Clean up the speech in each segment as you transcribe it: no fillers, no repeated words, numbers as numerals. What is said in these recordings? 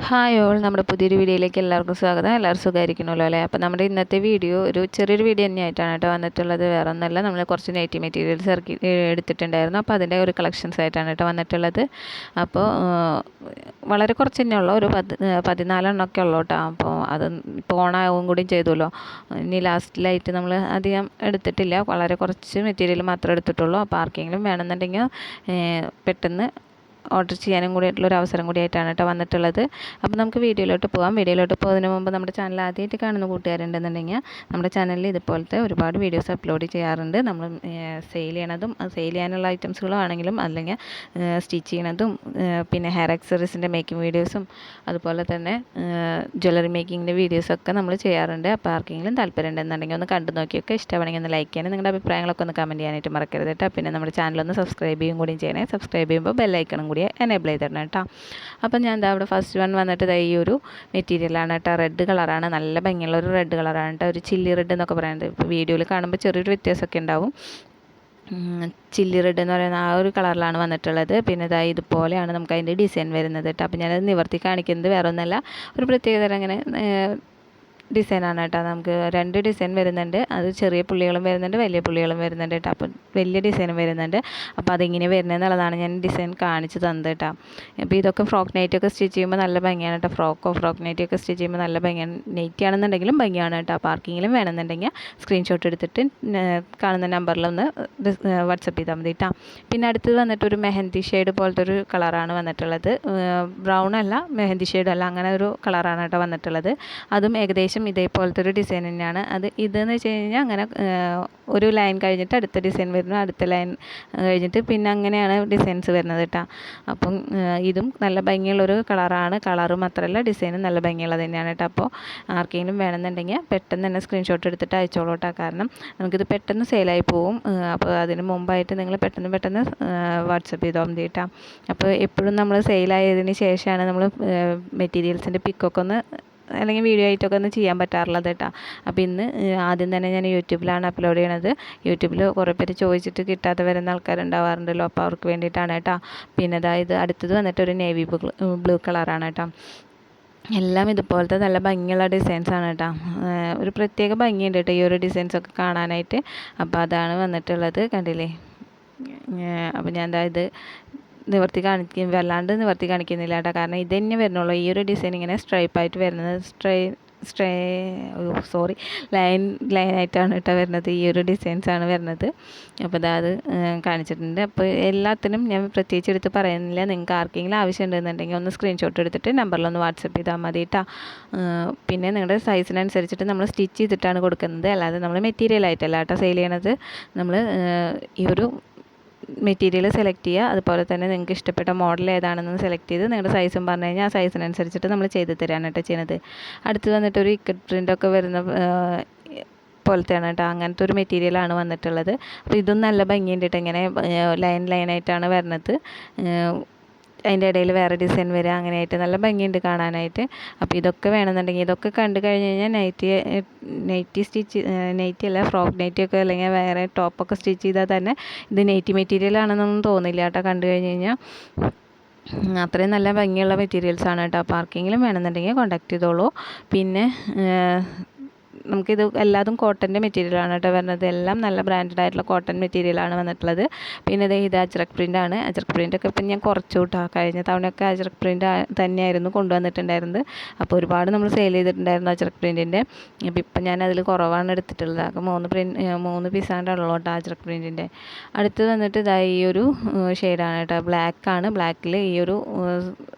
Hi all, നമ്മുടെ പുതിയൊരു വീഡിയോയിലേക്ക് എല്ലാവർക്കും സ്വാഗതം. എല്ലാവരും സുഖമായിരിക്കണമല്ലോ അല്ലേ? അപ്പോൾ നമ്മുടെ ഇന്നത്തെ വീഡിയോ ഒരു ചെറിയൊരു വീഡിയോ തന്നെയായിട്ടാണ് കേട്ടോ വന്നിട്ടുള്ളത്. വേറെ ഒന്നുമല്ല, നമ്മൾ കുറച്ച് നെറ്റി മെറ്റീരിയൽസ് എടുത്തിട്ടുണ്ടായിരുന്നു. അപ്പോൾ അതിൻ്റെ ഒരു കളക്ഷൻസ് ആയിട്ടാണ് കേട്ടോ വന്നിട്ടുള്ളത്. അപ്പോൾ വളരെ കുറച്ച് തന്നെ ഉള്ളൂ, ഒരു 14 ഉള്ളൂ കേട്ടോ. അപ്പോൾ അത് ഇപ്പോൾ ഓണാവും കൂടി ചെയ്തുല്ലോ. ഇനി ലാസ്റ്റിലായിട്ട് നമ്മൾ അധികം എടുത്തിട്ടില്ല, വളരെ കുറച്ച് മെറ്റീരിയൽ മാത്രമേ എടുത്തിട്ടുള്ളൂ. അപ്പോൾ ആർക്കെങ്കിലും വേണമെന്നുണ്ടെങ്കിൽ പെട്ടെന്ന് ഓർഡർ ചെയ്യാനും കൂടിയായിട്ടുള്ള ഒരു അവസരം കൂടിയായിട്ടാണ് കേട്ടോ വന്നിട്ടുള്ളത്. അപ്പോൾ നമുക്ക് വീഡിയോയിലോട്ട് പോകാം. വീഡിയോയിലോട്ട് പോകുന്നതിന് മുമ്പ് നമ്മുടെ ചാനൽ ആദ്യമായിട്ട് കാണുന്ന കൂട്ടുകാരുണ്ടെന്നുണ്ടെങ്കിൽ നമ്മുടെ ചാനലിൽ ഇതുപോലത്തെ ഒരുപാട് വീഡിയോസ് അപ്ലോഡ് ചെയ്യാറുണ്ട്. നമ്മൾ സെയിൽ ചെയ്യണതും സെയിൽ ചെയ്യാനുള്ള ഐറ്റംസുകളും ആണെങ്കിലും, അല്ലെങ്കിൽ സ്റ്റിച്ച് ചെയ്യണതും, പിന്നെ ഹെയർ ആക്സസറീസിൻ്റെ മേക്കിംഗ് വീഡിയോസും, അതുപോലെ തന്നെ ജ്വല്ലറി മേക്കിങ്ങിൻ്റെ വീഡിയോസൊക്കെ നമ്മൾ ചെയ്യാറുണ്ട്. അപ്പോൾ ആർക്കെങ്കിലും താല്പര്യം ഉണ്ടെന്നുണ്ടെങ്കിൽ ഒന്ന് കണ്ടു നോക്കിയൊക്കെ ഇഷ്ടമാണെങ്കിൽ ഒന്ന് ലൈക്ക് ചെയ്യാനും നിങ്ങളുടെ അഭിപ്രായങ്ങളൊക്കെ ഒന്ന് കമൻറ്റ് ചെയ്യാനായിട്ട് മറക്കരുത് കേട്ടോ. പിന്നെ നമ്മുടെ ചാനലൊന്ന് സബ്സ്ക്രൈബ് ചെയ്യും കൂടിയും ചെയ്യണേ. സബ്സ്ക്രൈബ് ചെയ്യുമ്പോൾ ബെല്ലൈക്കണം കൂടി എനേബിൾ ചെയ്തിടണം കേട്ടോ. അപ്പം ഞാൻ എന്താ അവിടെ ഫസ്റ്റ് വൺ വന്നിട്ട് ഈ ഒരു മെറ്റീരിയലാണ് കേട്ടോ. റെഡ് കളറാണ്, നല്ല ഭംഗിയുള്ള ഒരു റെഡ് കളറാണ് കേട്ടോ. ഒരു ചില്ലി റെഡ് എന്നൊക്കെ പറയുന്നത് ഇപ്പോൾ വീഡിയോയിൽ കാണുമ്പോൾ ചെറിയൊരു വ്യത്യാസമൊക്കെ ഉണ്ടാവും. ചില്ലി റെഡ് എന്ന് പറയുന്ന ആ ഒരു കളറിലാണ് വന്നിട്ടുള്ളത്. പിന്നെ ഇതുപോലെയാണ് നമുക്ക് അതിൻ്റെ ഡിസൈൻ വരുന്നത് കേട്ടോ. അപ്പം ഞാനത് നിവർത്തി കാണിക്കുന്നത് വേറെ ഒന്നല്ല, ഒരു പ്രത്യേകതരം അങ്ങനെ ഡിസൈനാണ് കേട്ടോ. നമുക്ക് 2 ഡിസൈൻ വരുന്നുണ്ട്. അത് ചെറിയ പുള്ളികളും വരുന്നുണ്ട്, വലിയ പുള്ളികളും വരുന്നുണ്ട് കേട്ടോ. അപ്പം വലിയ ഡിസൈനും വരുന്നുണ്ട്. അപ്പോൾ അതിങ്ങനെ വരുന്നതെന്നുള്ളതാണ് ഞാൻ ഡിസൈൻ കാണിച്ച് തന്നത് കേട്ടോ. അപ്പോൾ ഇതൊക്കെ ഫ്രോക്ക് നൈറ്റൊക്കെ സ്റ്റിച്ച് ചെയ്യുമ്പോൾ നല്ല ഭംഗിയാണ് കേട്ടോ. ഫ്രോക്ക് നൈറ്റൊക്കെ സ്റ്റിച്ച് ചെയ്യുമ്പോൾ നല്ല ഭംഗിയാണ്. നൈറ്റി ആണെന്നുണ്ടെങ്കിലും ഭംഗിയാണ് കേട്ടോ. അപ്പോൾ ആർക്കെങ്കിലും വേണമെന്നുണ്ടെങ്കിൽ സ്ക്രീൻഷോട്ട് എടുത്തിട്ട് കാണുന്ന നമ്പറിലൊന്ന് വാട്സപ്പ് ചെയ്താൽ മതി കേട്ടോ. പിന്നെ അടുത്തത് വന്നിട്ട് ഒരു മെഹന്തി ഷെയ്ഡ് പോലത്തെ ഒരു കളറാണ് വന്നിട്ടുള്ളത്. ബ്രൗൺ അല്ല, മെഹന്തി ഷെയ്ഡ് അല്ല, അങ്ങനെ ഒരു കളറാണ് കേട്ടോ വന്നിട്ടുള്ളത്. അതും ഏകദേശം ഇതേപോലത്തെ ഒരു ഡിസൈൻ തന്നെയാണ്. ഇതെന്ന് വെച്ച് കഴിഞ്ഞാൽ അങ്ങനെ ഒരു ലൈൻ കഴിഞ്ഞിട്ട് അടുത്ത ഡിസൈൻ വരുന്നു, അടുത്ത ലൈൻ കഴിഞ്ഞിട്ട് പിന്നെ അങ്ങനെയാണ് ഡിസൈൻസ് വരുന്നത് കേട്ടോ. അപ്പം ഇതും നല്ല ഭംഗിയുള്ളൊരു കളറാണ്. കളറ് മാത്രമല്ല, ഡിസൈനും നല്ല ഭംഗിയുള്ളത് തന്നെയാണ് കേട്ടോ. അപ്പോൾ ആർക്കെങ്കിലും വേണമെന്നുണ്ടെങ്കിൽ പെട്ടെന്ന് തന്നെ സ്ക്രീൻഷോട്ട് എടുത്തിട്ട് അയച്ചോളൂ കേട്ടോ. കാരണം നമുക്കിത് പെട്ടെന്ന് സെയിലായി പോവും. അപ്പോൾ അതിന് മുമ്പായിട്ട് നിങ്ങൾ പെട്ടെന്ന് വാട്സപ്പ് ചെയ്താൽ മതി കേട്ടോ. അപ്പോൾ എപ്പോഴും നമ്മൾ സെയിലായതിന് ശേഷമാണ് നമ്മൾ മെറ്റീരിയൽസിൻ്റെ പിക്കൊക്കെ ഒന്ന് അല്ലെങ്കിൽ വീഡിയോ ആയിട്ടൊക്കെ ഒന്ന് ചെയ്യാൻ പറ്റാറുള്ളത് കേട്ടോ. അപ്പോൾ ഇന്ന് ആദ്യം തന്നെ ഞാൻ യൂട്യൂബിലാണ് അപ്ലോഡ് ചെയ്യണത്. യൂട്യൂബിൽ കുറേ പേര് ചോദിച്ചിട്ട് കിട്ടാതെ വരുന്ന ആൾക്കാരുണ്ടാവാറുണ്ടല്ലോ, അപ്പോൾ അവർക്ക് വേണ്ടിയിട്ടാണ് കേട്ടോ. പിന്നെ ഇത് അടുത്തത് വന്നിട്ട് ഒരു നേവി ബ്ലൂ കളറാണ് കേട്ടോ. എല്ലാം ഇതുപോലത്തെ നല്ല ഭംഗിയുള്ള ഡിസൈൻസാണ് കേട്ടോ. ഒരു പ്രത്യേക ഭംഗിയുണ്ട് കേട്ടോ ഈ ഒരു ഡിസൈൻസൊക്കെ കാണാനായിട്ട്. അപ്പോൾ അതാണ് വന്നിട്ടുള്ളത്, കണ്ടില്ലേ? അപ്പോൾ ഞാൻ വല്ലാണ്ട് നിവർത്തി കാണിക്കുന്നില്ല കേട്ടോ. കാരണം ഇത് തന്നെ വരുന്നുള്ളൂ. ഈ ഒരു ഡിസൈൻ ഇങ്ങനെ സ്ട്രൈപ്പായിട്ട് വരുന്നത്, ലൈനായിട്ടാണ് കേട്ടോ വരുന്നത്. ഈ ഒരു ഡിസൈൻസാണ് വരുന്നത്. അപ്പോൾ അത് കാണിച്ചിട്ടുണ്ട്. അപ്പോൾ എല്ലാത്തിനും ഞാൻ പ്രത്യേകിച്ച് എടുത്ത് പറയുന്നില്ല. നിങ്ങൾക്ക് ആർക്കെങ്കിലും ആവശ്യം ഉണ്ടെന്നുണ്ടെങ്കിൽ ഒന്ന് സ്ക്രീൻഷോട്ട് എടുത്തിട്ട് നമ്പറിലൊന്ന് വാട്സപ്പ് ചെയ്താൽ മതി കേട്ടോ. പിന്നെ നിങ്ങളുടെ സൈസിനനുസരിച്ചിട്ട് നമ്മൾ സ്റ്റിച്ച് ചെയ്തിട്ടാണ് കൊടുക്കുന്നത്, അല്ലാതെ നമ്മൾ മെറ്റീരിയലായിട്ടല്ല കേട്ടോ സെയിൽ ചെയ്യണത്. നമ്മൾ ഈ ഒരു മെറ്റീരിയൽ സെലക്ട് ചെയ്യുക, അതുപോലെ തന്നെ നിങ്ങൾക്ക് ഇഷ്ടപ്പെട്ട മോഡൽ ഏതാണെന്ന് സെലക്ട് ചെയ്ത് നിങ്ങളുടെ സൈസും പറഞ്ഞു കഴിഞ്ഞാൽ ആ സൈസിനനുസരിച്ചിട്ട് നമ്മൾ ചെയ്ത് തരാനാണ് കേട്ടോ ചെയ്യുന്നത്. അടുത്ത് വന്നിട്ട് ഒരു ഇക്കറ്റ് പ്രിൻ്റൊക്കെ വരുന്ന പോലത്തെയാണ് കേട്ടോ. അങ്ങനത്തെ ഒരു മെറ്റീരിയലാണ് വന്നിട്ടുള്ളത്. അപ്പോൾ ഇതും നല്ല ഭംഗിയുണ്ട് കേട്ടോ. ഇങ്ങനെ ലൈനായിട്ടാണ് വരുന്നത്. അതിൻ്റെ ഇടയിൽ വേറെ ഡിസൈൻ വരിക, അങ്ങനെയായിട്ട് നല്ല ഭംഗിയുണ്ട് കാണാനായിട്ട്. അപ്പോൾ ഇതൊക്കെ വേണമെന്നുണ്ടെങ്കിൽ ഇതൊക്കെ കണ്ടു കഴിഞ്ഞ് കഴിഞ്ഞാൽ നൈറ്റി അല്ല, ഫ്രോക്ക് നൈറ്റിയൊക്കെ അല്ലെങ്കിൽ വേറെ ടോപ്പൊക്കെ സ്റ്റിച്ച് ചെയ്താൽ തന്നെ ഇത് നൈറ്റി മെറ്റീരിയൽ ആണെന്നൊന്നും തോന്നില്ല കേട്ടോ കണ്ടു കഴിഞ്ഞ് കഴിഞ്ഞാൽ. അത്രയും നല്ല ഭംഗിയുള്ള മെറ്റീരിയൽസാണ് കേട്ടോ. അപ്പോൾ ആർക്കെങ്കിലും വേണമെന്നുണ്ടെങ്കിൽ കോൺടാക്ട് ചെയ്തോളൂ. പിന്നെ നമുക്കിത് എല്ലാതും കോട്ടൻ്റെ മെറ്റീരിയലാണ് കേട്ടോ വരുന്നത്. എല്ലാം നല്ല ബ്രാൻഡഡ് ആയിട്ടുള്ള കോട്ടൺ മെറ്റീരിയലാണ് വന്നിട്ടുള്ളത്. പിന്നെ ഇത് അജ്രക് പ്രിൻ്റാണ്. അജ്രക് പ്രിൻ്റൊക്കെ ഇപ്പം ഞാൻ കുറച്ചു കേട്ടോ. കഴിഞ്ഞ തവണയൊക്കെ അജ്രക് പ്രിൻ്റ് തന്നെയായിരുന്നു കൊണ്ടുവന്നിട്ടുണ്ടായിരുന്നത്. അപ്പോൾ ഒരുപാട് നമ്മൾ സെയിൽ ചെയ്തിട്ടുണ്ടായിരുന്നു അജ്രക് പ്രിൻറ്റിൻ്റെ. അപ്പോൾ ഇപ്പം ഞാൻ അതിൽ കുറവാണ് എടുത്തിട്ടുള്ളത്. അപ്പോൾ 3 പീസാണ്ടുള്ളൂ കേട്ടോ അജ്രക് പ്രിൻറ്റിൻ്റെ. അടുത്ത് വന്നിട്ട് ഈ ഒരു ഷെയ്ഡാണ് കേട്ടോ. ബ്ലാക്കാണ്. ബ്ലാക്കിൽ ഈ ഒരു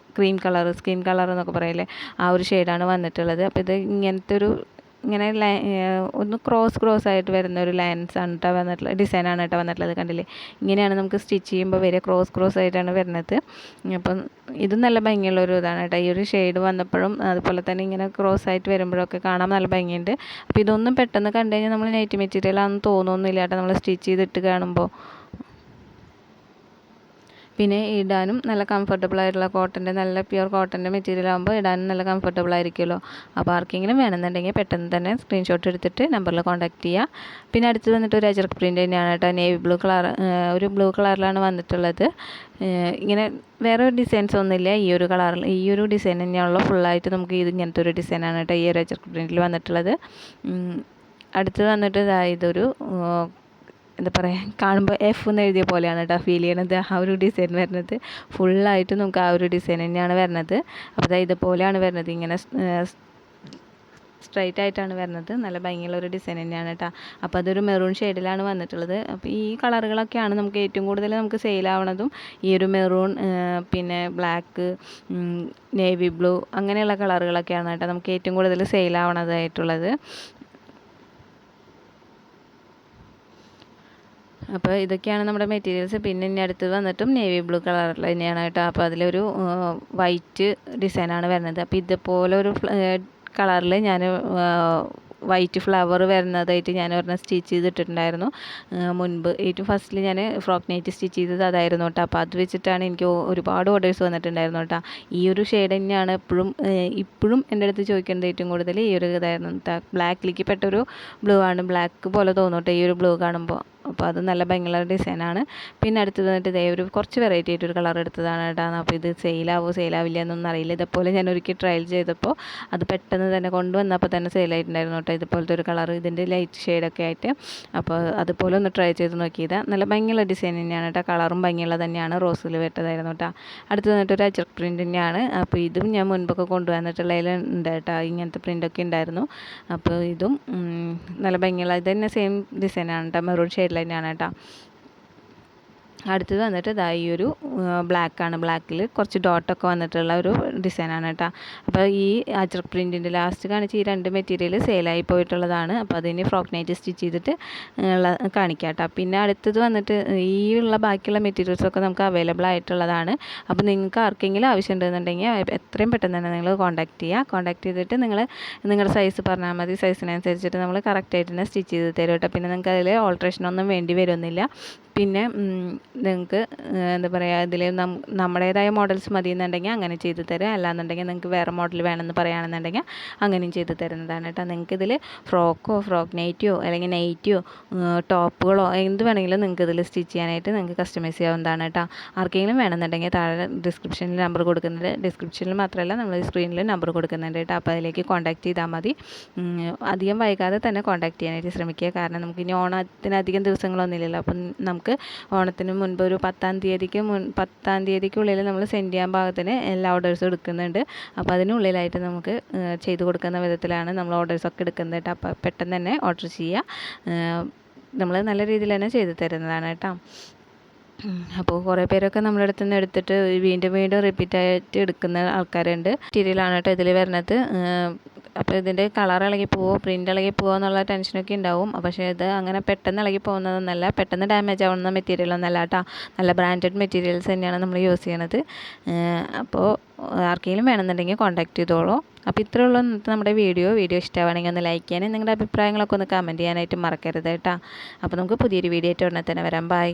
സ്കിൻ കളർ എന്നൊക്കെ പറയില്ലേ, ആ ഒരു ഷെയ്ഡാണ് വന്നിട്ടുള്ളത്. അപ്പോൾ ഇത് ഇങ്ങനെ ഒന്ന് ക്രോസ് ആയിട്ട് വരുന്ന ഒരു ലൈൻസാണ് കേട്ടോ വന്നിട്ടുള്ളത്, ഡിസൈനാണ് കേട്ടോ വന്നിട്ടുള്ളത്. കണ്ടില്ലേ? ഇങ്ങനെയാണ് നമുക്ക് സ്റ്റിച്ച് ചെയ്യുമ്പോൾ വരിക, ക്രോസ് ആയിട്ടാണ് വരുന്നത്. അപ്പം ഇത് നല്ല ഭംഗിയുള്ള ഒരു ഇതാണ് കേട്ടോ. ഈ ഒരു ഷെയ്ഡ് വന്നപ്പോഴും അതുപോലെ തന്നെ ഇങ്ങനെ ക്രോസ് ആയിട്ട് വരുമ്പോഴൊക്കെ കാണാൻ നല്ല ഭംഗിയുണ്ട്. അപ്പോൾ ഇതൊന്നും പെട്ടെന്ന് കണ്ടു കഴിഞ്ഞാൽ നമ്മൾ നൈറ്റ് മെറ്റീരിയൽ ആണെന്ന് തോന്നുന്നില്ല കേട്ടോ നമ്മൾ സ്റ്റിച്ച് ചെയ്തിട്ട് കാണുമ്പോൾ. പിന്നെ ഇടാനും നല്ല കംഫർട്ടബിൾ ആയിട്ടുള്ള കോട്ടൻ്റെ നല്ല പ്യുവർ കോട്ടൻ്റെ മെറ്റീരിയൽ ആകുമ്പോൾ ഇടാനും നല്ല കംഫർട്ടബിൾ ആയിരിക്കുമല്ലോ. അപ്പോൾ ആർക്കെങ്കിലും വേണമെന്നുണ്ടെങ്കിൽ പെട്ടെന്ന് തന്നെ സ്ക്രീൻഷോട്ട് എടുത്തിട്ട് നമ്പറിൽ കോൺടാക്ട് ചെയ്യുക. പിന്നെ അടുത്ത് വന്നിട്ട് ഒരു അജറക് പ്രിൻ്റ് തന്നെയാണ് കേട്ടോ. നേവി ബ്ലൂ കളർ, ഒരു ബ്ലൂ കളറിലാണ് വന്നിട്ടുള്ളത്. ഇങ്ങനെ വേറെ ഒരു ഡിസൈൻസ് ഒന്നുമില്ല, ഈ ഒരു കളറിൽ ഈ ഒരു ഡിസൈൻ തന്നെയാണല്ലോ. ഫുള്ളായിട്ട് നമുക്ക് ഇത് ഇങ്ങനത്തെ ഒരു ഡിസൈനാണ് കേട്ടോ ഈ ഒരു അജറക് പ്രിൻറ്റിൽ വന്നിട്ടുള്ളത്. അടുത്ത് വന്നിട്ട് ഇതൊരു എന്താ പറയുക, കാണുമ്പോൾ എഫ് എന്ന് എഴുതിയ പോലെയാണ് കേട്ടോ ഫീൽ ചെയ്യണത് ആ ഒരു ഡിസൈൻ വരുന്നത്. ഫുള്ളായിട്ട് നമുക്ക് ആ ഒരു ഡിസൈൻ തന്നെയാണ് വരുന്നത്. അപ്പോൾ ഇതുപോലെയാണ് വരുന്നത്, ഇങ്ങനെ സ്ട്രൈറ്റ് ആയിട്ടാണ് വരുന്നത്. നല്ല ഭംഗിയുള്ള ഒരു ഡിസൈൻ തന്നെയാണ് കേട്ടോ. അപ്പോൾ അതൊരു മെറൂൺ ഷെയ്ഡിലാണ് വന്നിട്ടുള്ളത്. അപ്പോൾ ഈ കളറുകളൊക്കെയാണ് നമുക്ക് ഏറ്റവും കൂടുതൽ നമുക്ക് സെയിലാവണതും. ഈ ഒരു മെറൂൺ, പിന്നെ ബ്ലാക്ക്, നേവി ബ്ലൂ, അങ്ങനെയുള്ള കളറുകളൊക്കെയാണ് കേട്ടോ നമുക്ക് ഏറ്റവും കൂടുതൽ സെയിലാവണതായിട്ടുള്ളത്. അപ്പോൾ ഇതൊക്കെയാണ് നമ്മുടെ മെറ്റീരിയൽസ്. പിന്നെ ഇനി അടുത്ത് വന്നിട്ടും നേവി ബ്ലൂ കളറിൽ തന്നെയാണ് കേട്ടോ. അപ്പോൾ അതിലൊരു വൈറ്റ് ഡിസൈനാണ് വരുന്നത്. അപ്പോൾ ഇതുപോലെ ഒരു കളറിൽ ഞാൻ വൈറ്റ് ഫ്ലവർ വരുന്നതായിട്ട് ഞാൻ ഒരെണ്ണം സ്റ്റിച്ച് ചെയ്തിട്ടുണ്ടായിരുന്നു മുൻപ്. ഏറ്റവും ഫസ്റ്റിൽ ഞാൻ ഫ്രോക്ക് നൈറ്റ് സ്റ്റിച്ച് ചെയ്തത് അതായിരുന്നു കേട്ടോ. അപ്പോൾ അത് വെച്ചിട്ടാണ് എനിക്ക് ഒരുപാട് ഓർഡേഴ്സ് വന്നിട്ടുണ്ടായിരുന്നു കേട്ടോ. ഈ ഒരു ഷെയ്ഡ് തന്നെയാണ് ഇപ്പോഴും എൻ്റെ അടുത്ത് ചോദിക്കുന്നത് ഏറ്റവും കൂടുതൽ ഈ ഒരു ഇതായിരുന്നു കേട്ടോ. ബ്ലാക്കിലേക്ക് പെട്ടൊരു ബ്ലൂ ആണ്, ബ്ലാക്ക് പോലെ തോന്നും കേട്ടോ ഈ ഒരു ബ്ലൂ കാണുമ്പോൾ. അപ്പോൾ അത് നല്ല ഭംഗിയുള്ള ഡിസൈനാണ്. പിന്നെ അടുത്ത് വന്നിട്ട് ഇതേ ഒരു കുറച്ച് വെറൈറ്റി ആയിട്ടൊരു കളർ എടുത്തതാണ് കേട്ടോ. അപ്പോൾ ഇത് സെയിലാവില്ല എന്നൊന്നും അറിയില്ല. ഇതുപോലെ ഞാൻ ഒരിക്കൽ ട്രയൽ ചെയ്തപ്പോൾ അത് പെട്ടെന്ന് തന്നെ കൊണ്ടുവന്നപ്പോൾ തന്നെ സെയിലായിട്ടുണ്ടായിരുന്നു കേട്ടോ. ഇതുപോലത്തെ ഒരു കളർ, ഇതിൻ്റെ ലൈറ്റ് ഷെയ്ഡൊക്കെ ആയിട്ട്. അപ്പോൾ അതുപോലെ ഒന്ന് ട്രൈ ചെയ്ത് നോക്കിയതാണ്. നല്ല ഭംഗിയുള്ള ഡിസൈൻ തന്നെയാണ് കേട്ടോ. കളറും ഭംഗിയുള്ളത് തന്നെയാണ്. റോസിൽ വെട്ടതായിരുന്നു കേട്ടോ. അടുത്ത് വന്നിട്ട് ഒരു അജറക് പ്രിൻ്റ് തന്നെയാണ്. അപ്പോൾ ഇതും ഞാൻ മുൻപൊക്കെ കൊണ്ടുവന്നിട്ടുള്ളതിൽ ഉണ്ട് കേട്ടോ, ഇങ്ങനത്തെ പ്രിൻ്റൊക്കെ ഉണ്ടായിരുന്നു. അപ്പോൾ ഇതും നല്ല ഭംഗിയുള്ള ഇത് തന്നെ സെയിം ഡിസൈനാണ് കേട്ടോ, മെറൂൺ ഷെയ്ഡിൽ തന്നെയാണ് കേട്ടോ. അടുത്തത് വന്നിട്ട് ഈ ഒരു ബ്ലാക്കാണ്. ബ്ലാക്കിൽ കുറച്ച് ഡോട്ടൊക്കെ വന്നിട്ടുള്ള ഒരു ഡിസൈനാണ് കേട്ടോ. അപ്പോൾ ഈ അജറക് പ്രിൻറ്റിൻ്റെ ലാസ്റ്റ് കാണിച്ച ഈ രണ്ട് മെറ്റീരിയൽ സെയിലായി പോയിട്ടുള്ളതാണ്. അപ്പോൾ അതിന് ഫ്രോക്ക് നൈറ്റ് സ്റ്റിച്ച് ചെയ്തിട്ട് കാണിക്കാം കേട്ടോ. പിന്നെ അടുത്തത് വന്നിട്ട് ഈ ഉള്ള ബാക്കിയുള്ള മെറ്റീരിയൽസൊക്കെ നമുക്ക് അവൈലബിൾ ആയിട്ടുള്ളതാണ്. അപ്പോൾ നിങ്ങൾക്ക് ആർക്കെങ്കിലും ആവശ്യം ഉണ്ടെന്നുണ്ടെങ്കിൽ എത്രയും പെട്ടെന്ന് തന്നെ നിങ്ങൾ കോൺടാക്ട് ചെയ്യുക. കോൺടാക്ട് ചെയ്തിട്ട് നിങ്ങളുടെ സൈസ് പറഞ്ഞാൽ മതി. സൈസിനനുസരിച്ചിട്ട് നമ്മൾ കറക്റ്റായിട്ട് തന്നെ സ്റ്റിച്ച് ചെയ്ത് തരും കേട്ടോ. പിന്നെ നിങ്ങൾക്ക് അതിൽ ഓൾട്രേഷനൊന്നും വേണ്ടി വരുന്നില്ല. പിന്നെ നിങ്ങൾക്ക് എന്താ പറയുക, ഇതിൽ നമ്മുടേതായ മോഡൽസ് മതി എന്നുണ്ടെങ്കിൽ അങ്ങനെ ചെയ്ത് തരാം. അല്ലാന്നുണ്ടെങ്കിൽ നിങ്ങൾക്ക് വേറെ മോഡൽ വേണമെന്ന് പറയുകയാണെന്നുണ്ടെങ്കിൽ അങ്ങനെയും ചെയ്ത് തരുന്നതാണ് കേട്ടോ. നിങ്ങൾക്ക് ഇതിൽ ഫ്രോക്കോ ഫ്രോക്ക് നൈറ്റിയോ അല്ലെങ്കിൽ നൈറ്റിയോ ടോപ്പുകളോ എന്ത് വേണമെങ്കിലും നിങ്ങൾക്ക് ഇതിൽ സ്റ്റിച്ച് ചെയ്യാനായിട്ട് നിങ്ങൾക്ക് കസ്റ്റമൈസ് ചെയ്യാവുന്നതാണ് കേട്ടോ. ആർക്കെങ്കിലും വേണമെന്നുണ്ടെങ്കിൽ താഴെ ഡിസ്ക്രിപ്ഷനിൽ നമ്പർ കൊടുക്കുന്നുണ്ട്. ഡിസ്ക്രിപ്ഷനിൽ മാത്രമല്ല നമ്മൾ സ്ക്രീനിൽ നമ്പർ കൊടുക്കുന്നുണ്ട് കേട്ടോ. അപ്പോൾ അതിലേക്ക് കോൺടാക്ട് ചെയ്താൽ മതി. അധികം വൈകാതെ തന്നെ കോൺടാക്ട് ചെയ്യാനായിട്ട് ശ്രമിക്കുക. കാരണം നമുക്ക് ഇനി ഓണത്തിന് അധികം ദിവസങ്ങളൊന്നുമില്ലല്ലോ. അപ്പം നമുക്ക് ഓണത്തിന് മുൻപ് ഒരു 10-ാം തീയതിക്കുള്ളിൽ നമ്മൾ സെൻഡ് ചെയ്യാൻ പാകത്തിന് എല്ലാ ഓർഡേഴ്സും എടുക്കുന്നുണ്ട്. അപ്പോൾ അതിനുള്ളിലായിട്ട് നമുക്ക് ചെയ്ത് കൊടുക്കുന്ന വിധത്തിലാണ് നമ്മൾ ഓർഡേഴ്സൊക്കെ എടുക്കുന്നത് കേട്ടോ. അപ്പോൾ പെട്ടെന്ന് തന്നെ ഓർഡർ ചെയ്യുക. നമ്മൾ നല്ല രീതിയിൽ തന്നെ ചെയ്ത് തരുന്നതാണ് കേട്ടോ. അപ്പോൾ കുറേ പേരൊക്കെ നമ്മുടെ അടുത്ത് നിന്ന് എടുത്തിട്ട് വീണ്ടും റിപ്പീറ്റായിട്ട് എടുക്കുന്ന ആൾക്കാരുണ്ട്. മെറ്റീരിയലാണ് കേട്ടോ ഇതിൽ വരുന്നത്. അപ്പോൾ ഇതിൻ്റെ കളർ ഇളകി പോവോ പ്രിൻ്റ് ഇളകി പോവോ എന്നുള്ള ടെൻഷനൊക്കെ ഉണ്ടാവും. പക്ഷേ ഇത് അങ്ങനെ പെട്ടെന്ന് ഇളകി പോകുന്നതൊന്നല്ല, പെട്ടെന്ന് ഡാമേജ് ആവുന്ന മെറ്റീരിയലൊന്നല്ല കേട്ടോ. നല്ല ബ്രാൻഡഡ് മെറ്റീരിയൽസ് തന്നെയാണ് നമ്മൾ യൂസ് ചെയ്യണത്. അപ്പോൾ ആർക്കെങ്കിലും വേണമെന്നുണ്ടെങ്കിൽ കോൺടാക്ട് ചെയ്തോളൂ. അപ്പോൾ ഇത്രയേ ഉള്ളൂ ഇന്നത്തെ നമ്മുടെ വീഡിയോ ഇഷ്ടമാണെങ്കിൽ ഒന്ന് ലൈക്ക് ചെയ്യാനും നിങ്ങളുടെ അഭിപ്രായങ്ങളൊക്കെ ഒന്ന് കമൻറ്റ് ചെയ്യാനായിട്ട് മറക്കരുത് കേട്ടോ. അപ്പോൾ നമുക്ക് പുതിയൊരു വീഡിയോ ആയിട്ട് ഉടനെ തന്നെ വരാം. ബൈ.